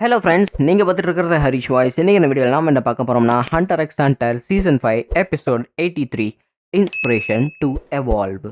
Hello friends, நீங்கள் பார்த்துட்டு இருக்கிறது ஹரிஷ் வாய்ஸ். இன்னைக்கு இந்த வீடியோவில் நாம் என்ன பார்க்க போகிறோம்னா Hunter X Hunter season 5 episode 83 inspiration to evolve.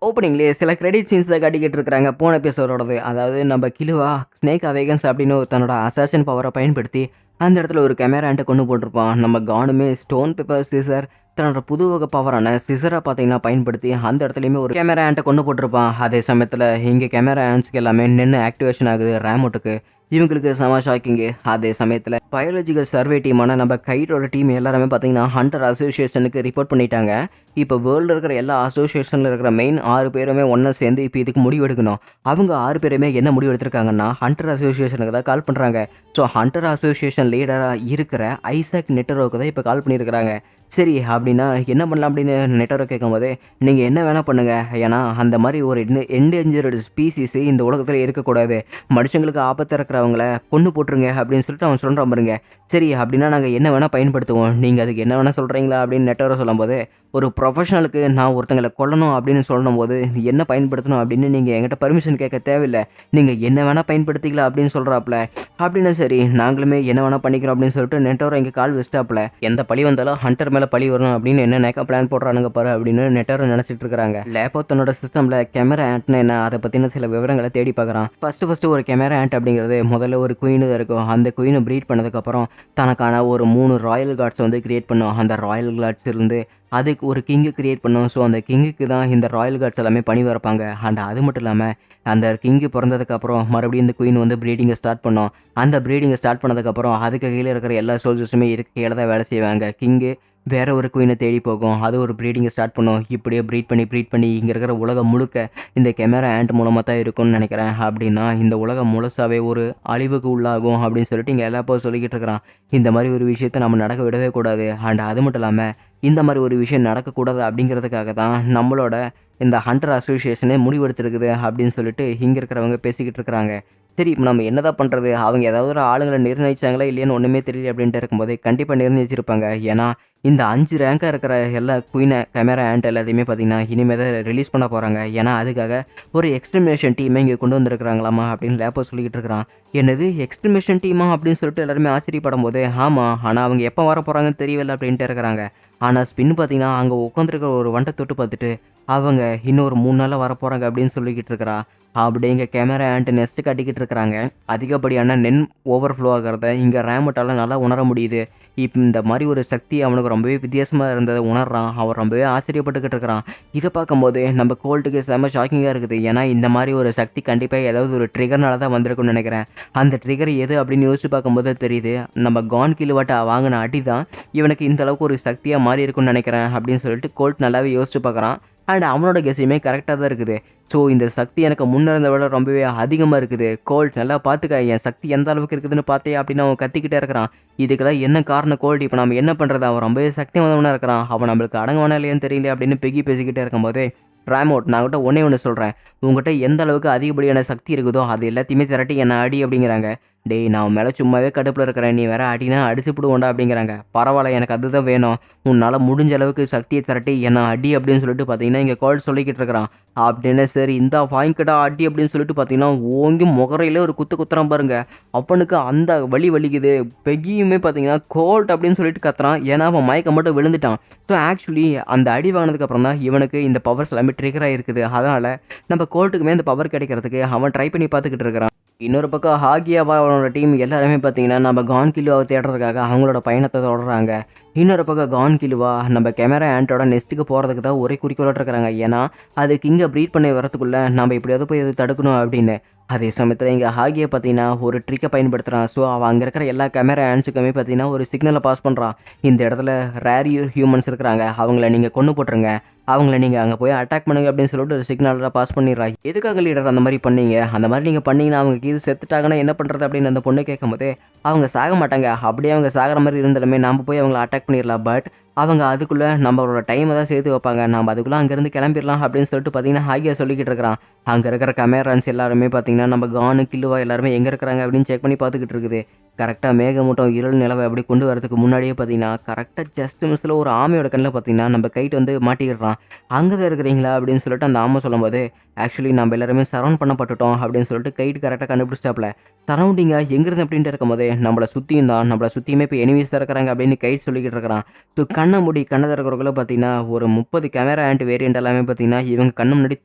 ஓப்பனிங்லேயே சில கிரெடிட் சீன்ஸில் காட்டிக்கிட்டு இருக்கிறாங்க போன எபிசோடோடது. அதாவது நம்ம கிலுவா ஸ்னேக் அவேகன்ஸ் அப்படின்னு தன்னோட அசாசின் பவரை பயன்படுத்தி அந்த இடத்துல ஒரு கேமரான்ட்டு கொண்டு போட்டிருப்பான். நம்ம கானுமே ஸ்டோன் பேப்பர் சீசர் தன்னோட புது வகை பவரான சிசரை பார்த்தீங்கன்னா பயன்படுத்தி அந்த இடத்துலையுமே ஒரு கேமரா ஆண்ட்டை கொண்டு போட்டிருப்பான். அதே சமயத்தில் இங்கே கேமரா ஆண்ட்ஸ்க்கு எல்லாமே நின்று ஆக்டிவேஷன் ஆகுது ரேமோட்டுக்கு. இவங்களுக்கு செம ஷாக்கிங்கு. அதே சமயத்தில் பயாலஜிக்கல் சர்வே டீமான நம்ம கைட்டோட டீம் எல்லாருமே பார்த்தீங்கன்னா ஹண்டர் அசோசியேஷனுக்கு ரிப்போர்ட் பண்ணிட்டாங்க. இப்போ வேர்ல்டில் இருக்கிற எல்லா அசோசியேஷனில் இருக்கிற மெயின் 6 பேருமே ஒன்றா சேர்ந்து இப்போ இதுக்கு முடிவு எடுக்கணும். அவங்க 6 பேருமே என்ன முடிவு எடுத்திருக்காங்கன்னா ஹண்டர் அசோசியேஷனுக்கு தான் கால் பண்ணுறாங்க. ஸோ ஹண்டர் அசோசியேஷன் லீடராக இருக்கிற ஐசாக் நெட்டரோவுக்கு தான் இப்போ கால் பண்ணியிருக்கிறாங்க. சரி அப்படின்னா என்ன பண்ணலாம் அப்படின்னு நெட்டரோ கேட்கும்போது, நீங்கள் என்ன வேணால் பண்ணுங்கள், ஏன்னா அந்த மாதிரி ஒரு என்டேஞ்சர்டு ஸ்பீசிஸ் இந்த உலகத்தில் இருக்கக்கூடாது, மனுஷங்களுக்கு ஆபத்து இருக்கிறவங்கள கொண்டு போட்டுருங்க அப்படின்னு சொல்லிட்டு அவன் சொல்கிறான் பாருங்க. சரி அப்படின்னா நாங்கள் என்ன வேணால் பயன்படுத்துவோம், நீங்கள் அதுக்கு என்ன வேணால் சொல்கிறீங்களா அப்படின்னு நெட்டரோ சொல்லும்போது, ஒரு ப்ரொஃபஷனலுக்கு நான் ஒருத்தங்களை கொல்லணும் அப்படின்னு சொல்லும் போது என்ன பயன்படுத்தணும் அப்படின்னு நீங்கள் என்கிட்ட பர்மிஷன் கேட்க தேவையில்லை, நீங்கள் என்ன வேணால் பயன்படுத்திக்கலாம் அப்படின்னு சொல்கிறாப்புல. அப்படின்னா சரி நாங்களுமே என்ன வேணால் பண்ணிக்கிறோம் அப்படின்னு சொல்லிட்டு நெட்டரோ இங்கே கால் வச்சிட்டாப்புல. எந்த பழி வந்தாலும் ஹண்டர் மேலே பழி வரணும் அப்படின்னு என்ன நேக்கா பிளான் போடுறானுங்க பாரு அப்படின்னு நெட்டரோ நினச்சிட்டு இருக்காங்க. லேப்போ தன்னோட சிஸ்டமில் கேமரா ஆண்ட்னா என்ன அதை பற்றின சில விவரங்களை தேடி பார்க்குறான். ஃபஸ்ட்டு ஒரு கேமரா ஆண்ட் அப்படிங்கிறது முதல்ல ஒரு குயின் தான் இருக்கும். அந்த குயினை ப்ரீட் பண்ணதுக்கப்புறம் தனக்கான ஒரு 3 ராயல் கார்ட்ஸ் வந்து கிரியேட் பண்ணும். அந்த ராயல் கார்ட்ஸ் இருந்து அதுக்கு ஒரு கிங்கு கிரியேட் பண்ணும். ஸோ அந்த கிங்குக்கு தான் இந்த ராயல் கார்ட்ஸ் எல்லாமே பணி வரப்பாங்க. அண்ட் அது மட்டும் இல்லாமல் அந்த கிங்கு பிறந்ததுக்கப்புறம் மறுபடியும் இந்த குயின் வந்து ப்ரீடிங்கை ஸ்டார்ட் பண்ணோம். அந்த ப்ரீடிங்கை ஸ்டார்ட் பண்ணதுக்கப்புறம் அதுக்கு கீழே இருக்கிற எல்லா சோல்ஜர்ஸுமே இதுக்கு கீழே தான் வேலை செய்வாங்க. கிங்கு வேற ஒரு குயினை தேடி போகும், அது ஒரு ப்ரீடிங்கை ஸ்டார்ட் பண்ணும். இப்படியே ப்ரீட் பண்ணி இங்கே இருக்கிற உலகம் முழுக்க இந்த கேமரா ஆண்ட் மூலமாக தான் இருக்கும்னு நினைக்கிறேன். அப்படின்னா இந்த உலகம் முழுசாவே ஒரு அழிவுக்கு உள்ளாகும் அப்படின்னு சொல்லிட்டு இங்கே எல்லா பேரும் சொல்லிக்கிட்டு இருக்கிறான். இந்த மாதிரி ஒரு விஷயத்தை நம்ம நடக்க விடவே கூடாது. அண்ட் அது மட்டும் இல்லாமல் இந்த மாதிரி ஒரு விஷயம் நடக்கக்கூடாது அப்படிங்கிறதுக்காக தான் நம்மளோட இந்த ஹண்டர் அசோசியேஷனே முடிவெடுத்துருக்குது அப்படின்னு சொல்லிட்டு இங்கே இருக்கிறவங்க பேசிக்கிட்டு இருக்கிறாங்க. சரி இப்போ நம்ம என்னதான் பண்ணுறது, அவங்க ஏதாவது ஒரு ஆளுங்களை நிர்ணயிச்சாங்களா இல்லையான்னு ஒன்றுமே தெரியல அப்படின்ட்டு இருக்கும்போது கண்டிப்பாக நிர்ணயிச்சிருப்பாங்க. ஏன்னா இந்த 5 ரேங்காக இருக்கிற எல்லா குயினை கேமரா ஆண்ட் எல்லாத்தையுமே பார்த்தீங்கன்னா இனிமேல் தான் ரிலீஸ் பண்ண போகிறாங்க. ஏன்னா அதுக்காக ஒரு எக்ஸ்ட்ரிமினேஷன் டீமை இங்கே கொண்டு வந்திருக்கிறாங்களாமா அப்படின்னு லேப்போ சொல்லிக்கிட்டு இருக்கிறான். என்னது எக்ஸ்ட்ரிமினேஷன் டீமா அப்படின்னு சொல்லிட்டு எல்லாருமே ஆச்சரியப்படும் போது, ஆமாம் ஆனால் அவங்க எப்போ வர போகிறாங்கன்னு தெரியவில்லை அப்படின்ட்டு இருக்கிறாங்க. ஆனால் ஸ்பின் பார்த்தீங்கன்னா அங்கே உட்காந்துருக்கிற ஒரு வண்டை தொட்டு பார்த்துட்டு அவங்க இன்னும் ஒரு 3 நாளில் வர போகிறாங்க அப்படின்னு சொல்லிக்கிட்டு இருக்கிறா. அப்படிங்க கேமரா ஆண்ட் நெஸ்ட் கட்டிக்கிட்டு இருக்கிறாங்க. அதிகப்படியான நென் ஓவர்ஃப்ளோ ஆகிறத இங்கே ரேமட்டால் நல்லா உணர முடியுது. இப்போ இந்த மாதிரி ஒரு சக்தி அவனுக்கு ரொம்பவே வித்தியாசமாக இருந்ததை உணர்றான். அவன் ரொம்பவே ஆச்சரியப்பட்டுக்கிட்டு இருக்கிறான். இதை பார்க்கும்போது நம்ம கோல்ட்டுக்கு செம்ம ஷாக்கிங்காக இருக்குது. ஏன்னா இந்த மாதிரி ஒரு சக்தி கண்டிப்பாக ஏதாவது ஒரு ட்ரிகர்னால தான் வந்திருக்குன்னு நினைக்கிறேன். அந்த ட்ரிகர் எது அப்படின்னு யோசிச்சு பார்க்கும்போது தெரியுது, நம்ம கான் கிலுவாட்டை வாங்கின அடி தான் இவனுக்கு இந்த அளவுக்கு ஒரு சக்தியாக மாறி இருக்குன்னு நினைக்கிறேன் அப்படின்னு சொல்லிட்டு கோல்ட் நல்லாவே யோசிச்சு பார்க்குறான். அண்ட் அவனோட கெஸ்ஸுமே கரெக்டாக தான் இருக்குது. ஸோ இந்த சக்தி எனக்கு முன்னிருந்த விட ரொம்பவே அதிகமாக இருக்குது. கோல்ட் நல்லா பார்த்துக்க, என் சக்தி எந்த அளவுக்கு இருக்குதுன்னு பார்த்தே அப்படின்னு அவன் கத்திக்கிட்டே இருக்கிறான். இதுக்கெல்லாம் என்ன காரணம் கோல்ட், இப்போ நம்ம என்ன பண்ணுறது, அவன் ரொம்பவே சக்தி வந்தவனாக இருக்கிறான், அவன் நம்மளுக்கு அடங்குவானா இல்லையான்னு தெரியல அப்படின்னு பெகி பேசிக்கிட்டே இருக்கும்போது, ரேமோட் நான் கிட்ட ஒன்று சொல்கிறேன், உங்கள்கிட்ட எந்த அளவுக்கு அதிகப்படியான சக்தி இருக்குதோ அது எல்லாத்தையுமே திரட்டி என்ன அடி அப்படிங்கிறாங்க. டேய் நான் மேலே சும்மாவே கடுப்பில் இருக்கிறேன், நீ வேற அடினா அடிச்சு போடுவோண்டா அப்படிங்கிறாங்க. பரவாயில்ல எனக்கு அதுதான் வேணும், உன்னால் முடிஞ்ச அளவுக்கு சக்தியை திரட்டி என்ன அடி அப்படின்னு சொல்லிட்டு பார்த்தீங்கன்னா இங்கே கோல்ட் சொல்லிக்கிட்டு இருக்கிறான். அப்படின்னு சரி இந்த வாங்கிக்கடா அடி அப்படின்னு சொல்லிட்டு பார்த்தீங்கன்னா ஓங்கி முகரையிலே ஒரு குத்துறான் பாருங்க. அப்பனுக்கு அந்த வலிக்குது. பெகியுமே பார்த்தீங்கன்னா கோல்ட் அப்படின்னு சொல்லிட்டு கத்துறான். ஏன்னா அவன் மயக்கம் மட்டும் விழுந்துட்டான். ஸோ ஆக்சுவலி அந்த அடி வாங்கினதுக்கப்புறம் தான் இவனுக்கு இந்த பவர்ஸ் எல்லாமே ட்ரிகராக இருக்குது. அதனால் நம்ம கோல்ட்டுக்குமே இந்த பவர் கிடைக்கிறதுக்கு அவன் ட்ரை பண்ணி பார்த்துக்கிட்டு இருக்கிறான். இன்னொரு பக்கம் ஹாகியாவா அவனோட டீம் எல்லாருமே பார்த்தீங்கன்னா நம்ம கான் கிலுவாவை தேடுறதுக்காக அவங்களோட பயணத்தை தொடர்றாங்க. இன்னொரு பக்கம் கான் கிலுவா நம்ம கேமரா ஆண்டோட நெஸ்ட்டுக்கு போகிறதுக்கு தான் ஒரே குறிக்கோளோட இருக்கிறாங்க. ஏன்னா அதுக்கு இங்கே ப்ரீட் பண்ணி வரதுக்குள்ளே நம்ம எப்படியாவது போய் அதை தடுக்கணும் அப்படின்னு. அதே சமயத்தில் இங்கே ஹாகியை பார்த்தீங்கன்னா ஒரு ட்ரிக்கை பயன்படுத்துகிறான். ஸோ அவன் அங்கே இருக்கிற எல்லா கேமரா ஆண்ட்ஸுக்குமே பார்த்தீங்கன்னா ஒரு சிக்னலை பாஸ் பண்ணுறான். இந்த இடத்துல ரேர் ஹியூமன்ஸ் இருக்கிறாங்க, அவங்கள நீங்கள் கொண்டு போட்டுருங்க, அவங்கள நீங்கள் அங்கே போய் அட்டாக் பண்ணுங்க அப்படின்னு சொல்லிட்டு ஒரு சிக்னலில் பாஸ் பண்ணிடுறாங்க. எதுக்காக லீடர் அந்த மாதிரி பண்ணீங்க, அந்த மாதிரி நீங்கள் பண்ணீங்கன்னா அவங்க இது செத்துட்டாங்கன்னா என்ன பண்ணுறது அப்படின்னு அந்த பொண்ணு கேட்கும்போது, அவங்க சாக மாட்டாங்க. அப்படியே அவங்க சாகுற மாரி இருந்தாலுமே நாம போய் அவங்கள அட்டாக் பண்ணிடலாம். பட் அவங்க அதுக்குள்ள நம்மளோட டைம தான் சேர்த்து வைப்பாங்க. நாம அதுக்குள்ள அங்கேருந்து கிளம்பிடலாம் அப்படின்னு சொல்லிட்டு பார்த்தீங்கன்னா, ஹாகியா சொல்லிக்கிட்டு இருக்கிறான். அங்க இருக்கிற கேமராமேன்ஸ் எல்லாருமே பார்த்தீங்கன்னா, நம்ம கானு, கில்லுவா எல்லாருமே எங்க இருக்கிறாங்க அப்படின்னு செக் பண்ணி பார்த்துக்கிட்டு இருக்குது. கரெக்ட்டா மேகமூட்டம், இருள் நிலவ அப்படி கொண்டு வரதுக்கு முன்னாடியே பார்த்தீங்கன்னா, கரெக்ட்டா ஜஸ்ட் மிஸ்ல ஒரு ஆமையோட கண்ணுல பார்த்தீங்கன்னா, நம்ம கைட் வந்து மாட்டிக்கிடுறான். "அங்க தான் இருக்கிறீங்களா?" அப்படின்னு சொல்லிட்டு அந்த ஆமை சொல்லும்போது, "ஆக்சுவலி நம்ம எல்லாருமே சரவுண்ட் பண்ணப்பட்டுட்டோம்" அப்படின்னு சொல்லிட்டு கைட் கரெக்ட்டா கண்டுபிடிச்சிட்டாப்ல. சரவுண்டிங்கா எங்கிருந்து அப்படின்ட்டு இருக்கும்போதே, நம்மள சுத்தியும் தான், நம்மள சுத்தியுமே இப்ப எனிமீஸ் தான் இருக்கிறாங்க அப்படின்னு கைட் சொல்லிக்கிட்டு இருக்கிறான். ஸோ கண்ண மூடி கண்ண திறக்கறதுக்குள்ள பார்த்தீங்கன்னா, ஒரு 30 கேமரா ஆண்ட் வேரியன்ட் எல்லாமே பார்த்தீங்கன்னா, இவங்க கண்ணு முன்னாடி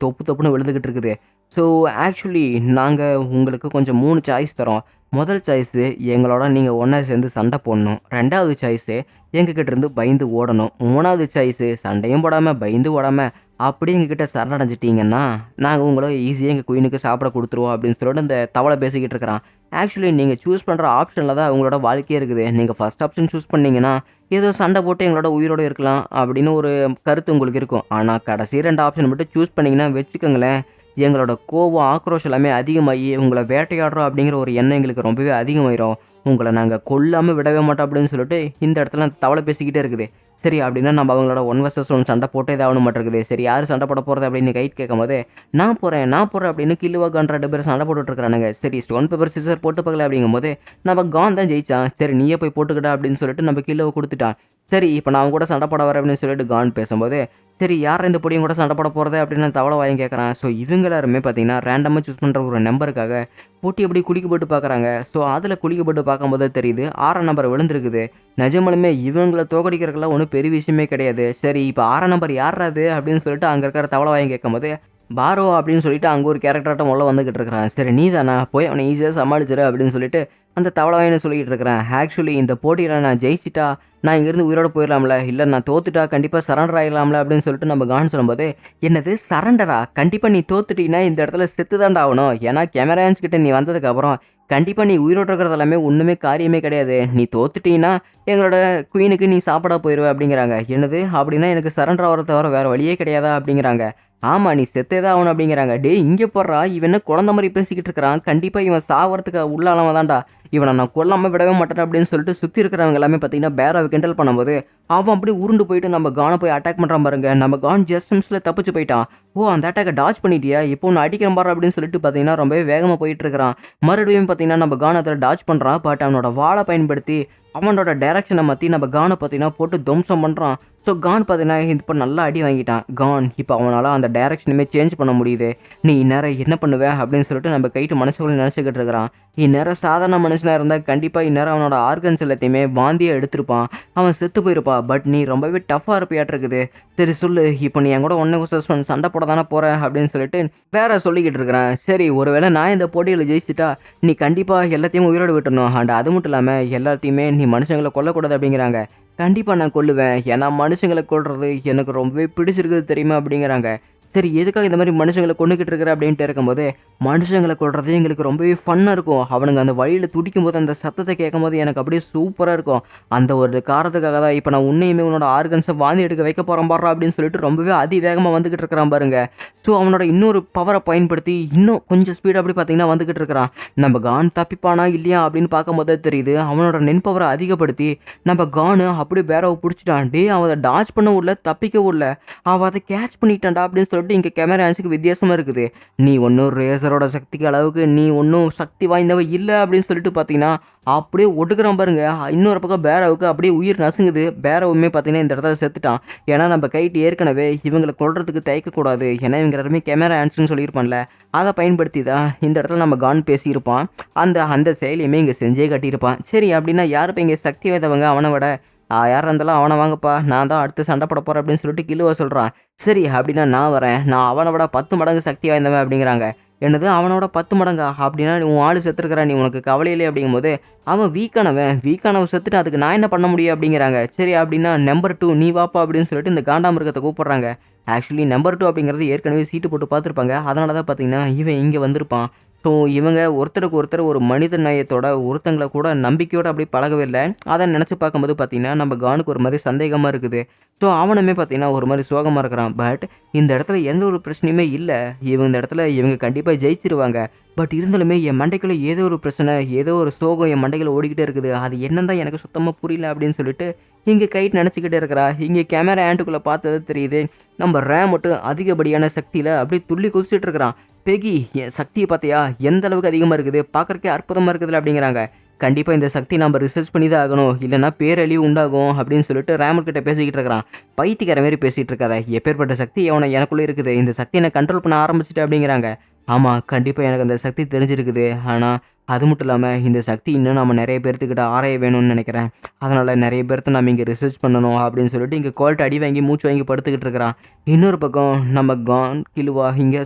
தொப்பு தொப்புன்னு விழுந்துகிட்டு இருக்குது. ஸோ ஆக்சுவலி நாங்க உங்களுக்கு கொஞ்சம் 3 சாய்ஸ் தரோம். முதல் சாய்ஸு எங்களோட நீங்க ஒண்ணா சேர்ந்து சண்டை போடணும். 2வது சாய்ஸு எங்ககிட்ட இருந்து பயந்து ஓடணும். 3வது சாய்ஸு சண்டையும் போடாம, பயந்து ஓடாம அப்படியே எங்ககிட்ட சரணடைஞ்சிட்டீங்கன்னா, நாங்க உங்கள ஈஸியா எங்க குயினுக்கு சாப்பிட குடுத்துருவோம் அப்படின்னு சொல்லிட்டு அந்த தவளை பேசிக்கிட்டு இருக்கிறான். ஆக்சுவலி நீங்க சூஸ் பண்ற ஆப்ஷன்ல தான் உங்களோட வாழ்க்கையே இருக்குது. நீங்க ஃபர்ஸ்ட் ஆப்ஷன் சூஸ் பண்ணீங்கன்னா, ஏதோ சண்டை போட்டு எங்களோட உயிரோட இருக்கலாம் அப்படின்னு ஒரு கருத்து உங்களுக்கு இருக்கும். ஆனா கடைசி 2 ஆப்ஷன் மட்டும் சூஸ் பண்ணீங்கன்னா வச்சுக்கோங்களேன், எங்களோட கோவம், ஆக்ரோஷம் எல்லாமே அதிகமாகி உங்கள வேட்டையாடுறோம் அப்படிங்கிற ஒரு எண்ணம் எங்களுக்கு ரொம்பவே அதிகமாயிரும். உங்கள நாங்க கொல்லாம விடவே மாட்டோம் அப்படின்னு சொல்லிட்டு இந்த இடத்துல அந்த தவளை பேசிக்கிட்டே இருக்குது. சரி அப்படின்னா நம்ம அவங்களோட 1 வெர்சஸ் 1 சண்டை போட்டே தான் ஆகணும் மாட்டிருக்குது. சரி யாரு சண்டை போட போறது அப்படின்னு கைட் கேட்கும்போது, நான் போறேன் அப்படின்னு கில்லுவா கான் 2 பேரும் சண்டை போட்டுட்டு இருக்கானுங்க. சரி ஸ்டோன் பேப்பர் சிசர் போட்டு பார்க்கல அப்படிங்கும்போது, நம்ம கான் தான் ஜெயிச்சான். சரி நீயே போய் போட்டுக்கிடா அப்படின்னு சொல்லிட்டு நம்ம கில்லுவ குடுத்துட்டான். சரி இப்ப நான் அவன் கூட சண்டை போட வரேன் அப்படின்னு சொல்லிட்டு கான் பேசும்போது, சரி யார் இந்த பொடியும் கூட சண்டை போட போறது அப்படின்னு தவளை வாயும் கேட்குறான். ஸோ இவங்க எல்லாருமே பார்த்தீங்கன்னா, ரேண்டமா சூஸ் பண்ற ஒரு நம்பருக்காக போட்டி அப்படி குலுக்கி போட்டு பார்க்குறாங்க. ஸோ அதில குலுக்கி போட்டு பார்க்கும்போது தெரியுது 6ஆம் நம்பர் விழுந்திருக்குது. நிஜமாலுமே இவங்கள தோற்கடிக்கிறதுக்கெல்லாம் ஒண்ணும் பெரிய விஷயமே கிடையாது. சரி இப்ப 6ஆம் நம்பர் யார்றா அது அப்படின்னு சொல்லிட்டு அங்க இருக்கிற தவளை வாயும் கேட்கும்போது, பாரோ அப்படின்னு சொல்லிட்டு அங்க ஒரு கேரக்டராட்டம் உள்ள வந்துகிட்டு இருக்கிறான். சரி நீ தானா போய் அவனை ஈஸியா சமாளிச்சிரு அப்படின்னு சொல்லிட்டு அந்த தவளை வாயின்னு சொல்லிக்கிட்டு இருக்கிறேன். ஆக்சுவலி இந்த போட்டியில நான் ஜெயிச்சிட்டா நான் இங்கேருந்து உயிரோட போயிடலாம்ல, இல்ல நான் தோத்துட்டா கண்டிப்பா சரண்டர் ஆயிடலாம்ல அப்படின்னு சொல்லிட்டு நம்ம கான் சொல்லும்போது, என்னது சரண்டரா? கண்டிப்பா நீ தோத்துட்டீன்னா இந்த இடத்துல செத்து தான்டா ஆகணும். ஏன்னா கேமராமேன்ஸ் கிட்ட நீ வந்ததுக்கு அப்புறம் கண்டிப்பா நீ உயிரோட இருக்கிறது எல்லாமே ஒண்ணுமே காரியமே கிடையாது. நீ தோத்துட்டீன்னா எங்களோட குயினுக்கு நீ சாப்பிட போயிருவ அப்படிங்கிறாங்க. என்னது அப்படின்னா எனக்கு சரண்டர் ஆவறத தவிர வேற வழியே கிடையாதா அப்படிங்கிறாங்க. ஆமா நீ செத்தே தான் ஆகணும் அப்படிங்கிறாங்க. டேய் இங்க போடுறா, இவன் என்ன குழந்தை மாதிரி பேசிக்கிட்டு இருக்கிறான். கண்டிப்பா இவன் சாவறதுக்கு உள்ளானவன் தான்டா. இவனை நான் கொல்லாம விடவே மாட்டேன் அப்படின்னு சொல்லிட்டு சுத்தி இருக்கிறவங்க எல்லாமே பார்த்தீங்கன்னா பேராவை கிண்டல் பண்ணும்போது, அவன் அப்படியே உருண்டு போயிட்டு நம்ம கானை போய் அட்டாக் பண்றான் பாருங்க. நம்ம கான் ஜஸ்ட் மிஸ்ல தப்பிச்சு போயிட்டான். ஓ அந்த அட்டாக்கை டாச் பண்ணிட்டியா, இப்போ ஒன்று அடிக்கிறேன் பாரு அப்படின்னு சொல்லிட்டு பார்த்தீங்கன்னா ரொம்பவே வேகமா போயிட்டு இருக்கிறான். மறுபடியும் பார்த்தீங்கன்னா நம்ம கான் அதில் டாச் பண்றான். பட் அவனோட வாளை பயன்படுத்தி அவனோட டைரக்ஷனை மாற்றி நம்ம கானை பார்த்தீங்கன்னா போட்டு துவம்சம் பண்ணுறான். ஸோ கான் பார்த்தீங்கன்னா இப்போ நல்லா அடி வாங்கிட்டான். கான் இப்போ அவனால் அந்த டைரக்ஷனுமே சேஞ்ச் பண்ண முடியுது. நீ இந்நேரம் என்ன பண்ணுவ அப்படின்னு சொல்லிட்டு நம்ம கைட்டு மனசுக்குள்ள நினச்சிக்கிட்டு இருக்கிறான். இந்நேரம் சாதாரண மனுஷனாக இருந்தால் கண்டிப்பாக இந்நேரம் அவனோட ஆர்கன்ஸ் எல்லாத்தையுமே வாந்தியாக எடுத்திருப்பான். அவன் செத்து போயிருப்பா. பட் நீ ரொம்பவே டஃப்பாக இருப்பியாட்டு இருக்குது. சரி சொல்லு இப்போ நீ என் கூட ஒன்று சஸ்பெண்ட் சண்டை போட தானே போகிற அப்படின்னு சொல்லிட்டு வேற சொல்லிக்கிட்டு இருக்கிறேன். சரி ஒருவேளை நான் இந்த போட்டியில் ஜெயிச்சிட்டா நீ கண்டிப்பாக எல்லாத்தையும் உயிரோடு விட்டுறணும். அண்ட் அது மட்டும் இல்லாமல் எல்லாத்தையுமே நீ மனுஷங்களை கொல்லக்கூடாது அப்படிங்கிறாங்க. கண்டிப்பா நான் கொல்லுவேன். ஏன்னா மனுஷங்கள கொல்றது எனக்கு ரொம்பவே பிடிச்சிருக்குது தெரியுமா அப்படிங்கிறாங்க. சரி எதுக்காக இந்த மாதிரி மனுஷங்கள கொன்னுகிட்டு இருக்கிற அப்படின்ட்டு இருக்கும்போது, மனுஷங்கள கொல்றது எங்களுக்கு ரொம்பவே ஃபன்னா இருக்கும். அவனுங்க அந்த வழியில துடிக்கும்போது அந்த சத்தத்தை கேட்கும்போது எனக்கு அப்படியே சூப்பரா இருக்கும். அந்த ஒரு காரணத்துக்காக தான் இப்ப நான் உன்னையுமே உன்னோட ஆர்கன்ஸை வாந்தி எடுக்க வைக்க போறேன் பாடுறா அப்படின்னு சொல்லிட்டு ரொம்பவே அதிவேகமா வந்துகிட்டு இருக்கிறான் பாருங்க. ஸோ அவனோட இன்னொரு பவரை பயன்படுத்தி இன்னும் கொஞ்சம் ஸ்பீட் அப்படி பார்த்தீங்கன்னா வந்துகிட்டு இருக்கிறான். நம்ம கான் தப்பிப்பானா இல்லையா அப்படின்னு பார்க்கும்போது தெரியுது அவனோட நென் பவரை அதிகப்படுத்தி நம்ம கானு அப்படியே பேரவை பிடிச்சிட்டான். டே அவன் அதை டாச் பண்ண உள்ள தப்பிக்க உள்ள அவன் அதை கேட்ச் பண்ணிட்டான்டா அப்படின்னு சொல்லிட்டு இங்கே கேமராஸுக்கு வித்தியாசமாக இருக்குது. நீ ஒன்றும் ரேசரோட சக்திக்கு அளவுக்கு நீ ஒன்றும் சக்தி வாய்ந்தவ இல்லை அப்படின்னு சொல்லிட்டு பார்த்தீங்கன்னா அப்படியே ஒடுக்குறான் பாருங்க. இன்னொரு பக்கம் பேரவுக்கு அப்படியே உயிர் நசுங்குது. பேரவுமே பார்த்தீங்கன்னா இந்த இடத்துல செத்துட்டான். ஏன்னா நம்ம கைட்டு ஏற்கனவே இவங்களை கொல்றதுக்கு தயக்கக்கூடாது. ஏன்னா இவங்க எல்லாருமே கேமரா ஆன்சர்னு சொல்லியிருப்பான்ல, அதை பயன்படுத்தி தான் இந்த இடத்துல நம்ம கான் பேசியிருப்பான். அந்த அந்த செயலியுமே இங்கே செஞ்சே கட்டியிருப்பான். சரி அப்படின்னா யார் இப்போ இங்கே சக்தி வாய்ந்தவங்க அவனை விட யாராக இருந்தாலும் அவனை வாங்கப்பா, நான் தான் அடுத்து சண்டை போட போகிறேன் அப்படின்னு சொல்லிட்டு கிலுவா சொல்கிறான். சரி அப்படின்னா நான் வரேன், நான் அவனை விட 10 மடங்கு சக்தி வாய்ந்தவன் அப்படிங்கிறாங்க. என்னது அவனோட 10 மடங்கா அப்படின்னா உன் ஆள் செத்துருக்கிறான், நீ உனக்கு கவலை இல்லை அப்படிங்கும்போது அவன் வீக்கானவன் செத்துட்டு அதுக்கு நான் என்ன பண்ண முடியும் அப்படிங்கிறாங்க. சரி அப்படின்னா நம்பர் 2 நீ வாப்பா அப்படின்னு சொல்லிட்டு இந்த காண்டாமிருகத்தை கூப்பிட்றாங்க. ஆக்சுவலி நம்பர் 2 அப்படிங்கிறது ஏற்கனவே சீட்டு போட்டு பார்த்துருப்பாங்க. அதனால தான் பார்த்தீங்கன்னா இவன் இங்கே வந்திருப்பான். ஸோ இவங்க ஒருத்தருக்கு ஒருத்தர் ஒரு மனித நேயத்தோட ஒருத்தங்கள கூட நம்பிக்கையோட அப்படி பழகவே இல்ல. அத நெனச்சு பார்க்கும்போது பார்த்தீங்கன்னா, நம்ம கானுக்கு ஒரு மாரி சந்தேகமா இருக்குது. ஸோ அவனுமே பார்த்தீங்கன்னா, ஒரு மாரி சோகமா இருக்கிறான். பட் இந்த இடத்துல எந்த ஒரு பிரச்சனையுமே இல்ல. இந்த இடத்துல இவங்க கண்டிப்பா ஜெயிச்சுருவாங்க. பட் இருந்தாலுமே என் மண்டைக்குள்ள ஏதோ ஒரு பிரச்சனை, ஏதோ ஒரு சோகம் என் மண்டைக்குள்ள ஓடிக்கிட்டே இருக்குது. அது என்னன்னு தான் எனக்கு சுத்தமா புரியல அப்படின்னு சொல்லிட்டு, இங்க கைட் நெனச்சுக்கிட்டே இருக்கிறா. இங்க கேமரா ஆண்ட்டுக்குள்ள பார்த்தது தெரியுது. நம்ம ரேம் மட்டும் அதிகப்படியான சக்தியில அப்படியே துள்ளி குதிச்சுட்டு இருக்கிறான். "பெகி, என் சக்திய பார்த்தியா? எந்த அளவுக்கு அதிகமா இருக்குது. பார்க்கறக்கே அற்புதமா இருக்குதுல" அப்படிங்கிறாங்க. கண்டிப்பா இந்த சக்தி நம்ம ரிசர்ச் பண்ணி தான் ஆகணும். இல்லன்னா பேரழிவு உண்டாகும் அப்படின்னு சொல்லிட்டு ரேமர் கிட்ட பேசிக்கிட்டு இருக்கிறான். பைத்தியக்காரன் மாரி பேசிட்டு இருக்காத. எப்பேர்ப்பட்ட சக்தி எனக்குள்ள இருக்குது. இந்த சக்திய நான் கண்ட்ரோல் பண்ண ஆரம்பிச்சுட்டேன் அப்படிங்கிறாங்க. ஆமா, கண்டிப்பா எனக்கு அந்த சக்தி தெரிஞ்சிருக்குது. ஆனா, அது மட்டும் இல்லாம இந்த சக்தி இன்னும் நம்ம நெறைய பேர்த்துக்கிட்ட ஆராய வேணும்னு நெனைக்கிறேன். அதனால நெறைய பேர்த்த நம்ம இங்க ரிசர்ச் பண்ணணும் அப்படின்னு சொல்லிட்டு இங்க கோல்ட்ட அடி வாங்கி மூச்சு வாங்கி படுத்துக்கிட்டு இருக்கிறான். இன்னொரு பக்கம் நம்ம கான், கில்லுவா இங்க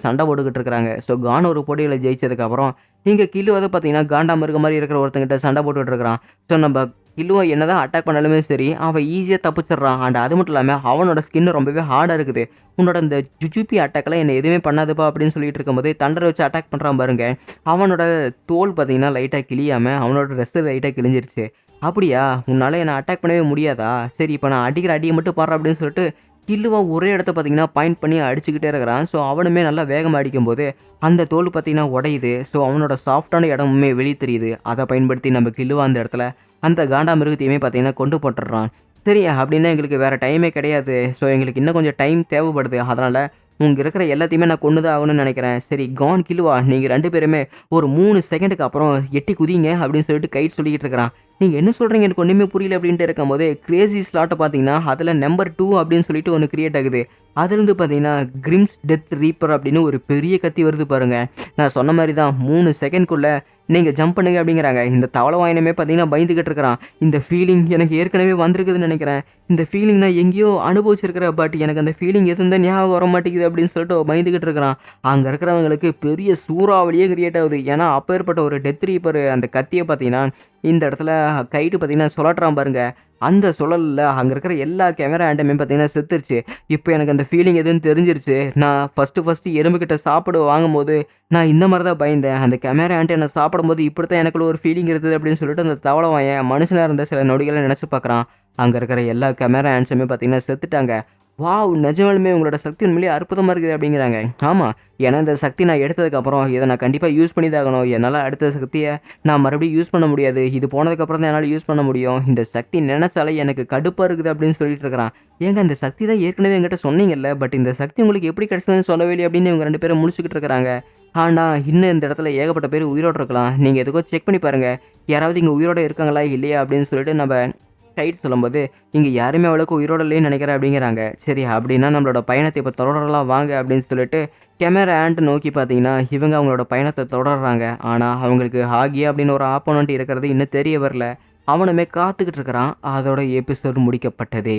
சண்டை போட்டுக்கிட்டு இருக்கிறாங்க. ஸோ கான் ஒரு போட்டியில ஜெயிச்சதுக்கப்புறம், இங்க கில்லு வந்து பார்த்தீங்கன்னா, காண்டாமிருகம் மாரி இருக்கிற ஒருத்தன்கிட்ட சண்டை போட்டுட்டு இருக்கிறான். ஸோ நம்ம கில்லுவ என்னதான் அட்டாக் பண்ணாலுமே சரி, அவன் ஈஸியா தப்பிச்சிடுறான். அண்ட் அது மட்டும் இல்லாம அவனோட ஸ்கின் ரொம்பவே ஹார்டா இருக்குது. "உன்னோட இந்த ஜுஜுபி அட்டாக்லாம் என்ன எதுவுமே பண்ணாதுப்பா" அப்படின்னு சொல்லிட்டு இருக்கும்போது, தண்டர வச்சு அட்டாக் பண்றான் பாருங்க. அவனோட தோல் பார்த்தீங்கன்னா, லைட்டா கிழியாம அவனோட ட்ரெஸ் லைட்டா கிழிஞ்சிருச்சு. "அப்படியா? உன்னால என்ன அட்டாக் பண்ணவே முடியாதா? சரி இப்ப நான் அடிக்கிற அடிய மட்டும் பார்றா" அப்படின்னு சொல்லிட்டு கில்லுவா ஒரே இடத்த பார்த்தீங்கன்னா, பாயிண்ட் பண்ணி அடிச்சுக்கிட்டே இருக்கிறான். ஸோ அவனுமே நல்லா வேகமா அடிக்கும்போது, அந்த தோல் பார்த்தீங்கன்னா உடையுது. ஸோ அவனோட சாஃப்ட்டான இடமுமே வெளிய தெரியுது. அத பயன்படுத்தி நம்ம கில்லுவா அந்த இடத்துல அந்த காண்டாமிருகத்தையுமே பார்த்தீங்கன்னா கொண்டு போட்டுர்றான். சரி அப்படின்னா எங்களுக்கு வேற டைமே கிடையாது. ஸோ எங்களுக்கு இன்னும் கொஞ்சம் டைம் தேவைப்படுது. அதனால இங்க இருக்கிற எல்லாத்தையுமே நான் கொன்னு தான் ஆகணும்னு நெனைக்கிறேன். சரி கான், கில்லுவா நீங்க 2 பேருமே ஒரு 3 செகண்டுக்கு அப்புறம் எட்டி குதிங்க அப்படின்னு சொல்லிட்டு கைட் சொல்லிக்கிட்டு இருக்கிறான். நீங்க என்ன சொல்றீங்க? எனக்கு ஒண்ணுமே புரியல அப்படின்ட்டு இருக்கும்போது, கிரேசி ஸ்லாட்ட பார்த்தீங்கன்னா, அதுல நம்பர் 2 அப்படின்னு சொல்லிட்டு ஒண்ணு கிரியேட் ஆகுது. அதுலருந்து பார்த்தீங்கன்னா, கிரிம்ஸ் டெத் ரீப்பர் அப்படின்னு ஒரு பெரிய கத்தி வருது பாருங்க. நான் சொன்ன மாரி தான் 3 செகண்ட்குள்ள நீங்க ஜம்ப் பண்ணுங்க அப்படிங்கிறாங்க. இந்த தவளவாயனமே பார்த்தீங்கன்னா பயந்துகிட்டு இருக்கிறான். இந்த ஃபீலிங் எனக்கு ஏற்கனவே வந்திருக்குதுன்னு நெனைக்கிறேன். இந்த ஃபீலிங் நான் எங்கேயோ அனுபவிச்சிருக்கிறேன். பட் எனக்கு அந்த ஃபீலிங் எதுவும் தான் ஞாபகம் வர மாட்டேங்குது அப்படின்னு சொல்லிட்டு பயந்துகிட்டு இருக்கிறான். அங்க இருக்கிறவங்களுக்கு பெரிய சூறாவளியே கிரியேட் ஆகுது. ஏன்னா அப்பேற்பட்ட ஒரு டெத் ரீப்பர் அந்த கத்திய பார்த்தீங்கன்னா, இந்த இடத்துல கைட்டு பார்த்தீங்கன்னா சுழட்டுறான் பாருங்க. அந்த சுழல்ல அங்க இருக்கிற எல்லா கேமரா ஆண்டமே பார்த்தீங்கன்னா செத்துருச்சு. இப்ப எனக்கு அந்த ஃபீலிங் எதுன்னு தெரிஞ்சிருச்சு. நான் ஃபர்ஸ்ட்டு எறும்புகிட்ட சாப்பிட வாங்கும்போது, நான் இந்த மாரி தான் பயந்தேன். அந்த கேமரா ஆண்ட் என்ன சாப்பிடும்போது இப்படித்தான் எனக்குள்ள ஒரு ஃபீலிங் இருந்தது அப்படின்னு சொல்லிட்டு அந்த தவளவாயன் மனுஷனா இருந்த சில நொடிகள நெனச்சு பார்க்குறான். அங்க இருக்கிற எல்லா கேமரா ஆண்ட்ஸுமே பார்த்தீங்கன்னா செத்துட்டாங்க. வாவ்! நிஜமாலுமே உங்களோட சக்தி உண்மையிலேயே அற்புதமா இருக்குது அப்படிங்கிறாங்க. ஆமா. ஏன்னா இந்த சக்தி நான் எடுத்ததுக்கப்புறம் இத நான் கண்டிப்பா யூஸ் பண்ணி தான் ஆகணும். என்னால அடுத்த சக்திய நான் மறுபடியும் யூஸ் பண்ண முடியாது. இது போனதுக்கப்புறம் தான் என்னால யூஸ் பண்ண முடியும். இந்த சக்தி நெனச்சாலே எனக்கு கடுப்பா இருக்குது அப்படின்னு சொல்லிட்டு இருக்கிறான். ஏங்க இந்த சக்தி தான் ஏற்கனவே என்கிட்ட சொன்னீங்கல்ல. பட் இந்த சக்தி உங்களுக்கு எப்படி கிடைச்சதுன்னு சொல்லவே இல்லையே அப்படின்னு இவங்க 2 பேரும் முழிச்சுக்கிட்டு இருக்கிறாங்க. ஆனா, இன்னும் இந்த இடத்துல ஏகப்பட்ட பேர் உயிரோட இருக்கலாம். நீங்க எதுக்கோ செக் பண்ணி பாருங்க. யாராவது இங்க உயிரோட இருக்காங்களா? இல்லையா? அப்படின்னு சொல்லிட்டு நம்ம டைட் சொல்லும்போது, "இங்க யாருமே அவ்வளவுக்கு உயிரோட இல்லைன்னு நெனைக்கிறேன்" அப்படிங்கிறாங்க. சரி அப்படின்னா நம்மளோட பயணத்த இப்ப தொடரலாம் வாங்க அப்படின்னு சொல்லிட்டு, கேமரா ஆண்ட் நோக்கி பார்த்தீங்கன்னா, இவங்க அவங்களோட பயணத்த தொடர்றாங்க. ஆனா அவங்களுக்கு ஹாகி அப்படின்னு ஒரு ஆப்போனன்ட் இருக்கிறது இன்னும் தெரிய வரல. அவனுமே காத்துக்கிட்டு இருக்கிறான். அதோட எபிசோட் முடிக்கப்பட்டது.